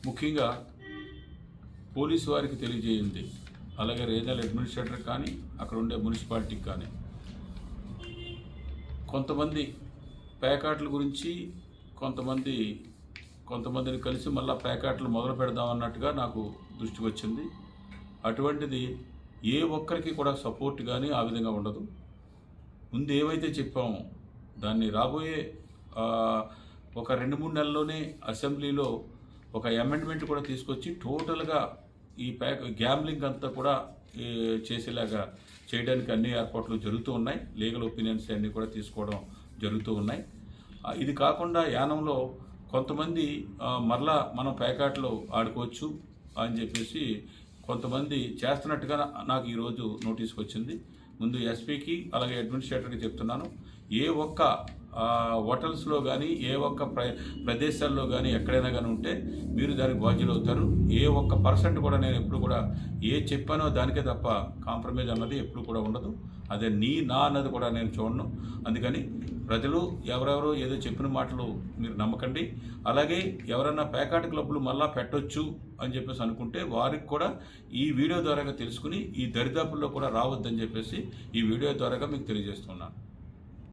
ముఖ్యంగా పోలీసు వారికి తెలియజేయండి, అలాగే రీజనల్ అడ్మినిస్ట్రేటర్ కానీ అక్కడ ఉండే మున్సిపాలిటీకి కానీ కొంతమంది ప్యాకాట్ల గురించి కొంతమందిని కలిసి మళ్ళీ ప్యాకాట్లు మొదలు పెడదామన్నట్టుగా నాకు దృష్టికి వచ్చింది. అటువంటిది ఏ ఒక్కరికి కూడా సపోర్ట్ కానీ ఆ విధంగా ఉండదు. ముందు ఏవైతే చెప్పామో దాన్ని రాబోయే ఒక 2-3 నెలల్లోనే అసెంబ్లీలో ఒక అమెండ్మెంట్ కూడా తీసుకొచ్చి టోటల్గా ఈ గ్యాంబ్లింగ్ అంతా కూడా చేసేలాగా చేయడానికి అన్ని ఏర్పాట్లు జరుగుతూ ఉన్నాయి. లీగల్ ఒపీనియన్స్ అన్నీ కూడా తీసుకోవడం జరుగుతూ ఉన్నాయి. ఇది కాకుండా యానంలో కొంతమంది మరలా మనం ప్యాకాట్లు ఆడుకోవచ్చు అని చెప్పేసి కొంతమంది చేస్తున్నట్టుగా నాకు ఈరోజు నోటీస్కి వచ్చింది. ముందు ఎస్పీకి అలాగే అడ్మినిస్ట్రేటర్కి చెప్తున్నాను, ఏ ఒక్క హోటల్స్లో కానీ ఏ ఒక్క ప్రదేశాల్లో కానీ ఎక్కడైనా కానీ ఉంటే మీరు దానికి బాధ్యులు అవుతారు. ఏ ఒక్క పర్సెంట్ కూడా నేను ఎప్పుడు కూడా ఏ చెప్పానో దానికే తప్ప కాంప్రమైజ్ అన్నది ఎప్పుడు కూడా ఉండదు. అదే నా అన్నది కూడా నేను చూడను. అందుకని ప్రజలు ఎవరెవరో ఏదో చెప్పిన మాటలు మీరు నమ్మకండి. అలాగే ఎవరన్నా ప్యాకాట్ క్లబ్లు మళ్ళా పెట్టొచ్చు అని చెప్పేసి అనుకుంటే వారికి కూడా ఈ వీడియో ద్వారాగా తెలుసుకుని ఈ దరిదాపుల్లో కూడా రావద్దని చెప్పేసి ఈ వీడియో ద్వారాగా మీకు తెలియజేస్తున్నాను.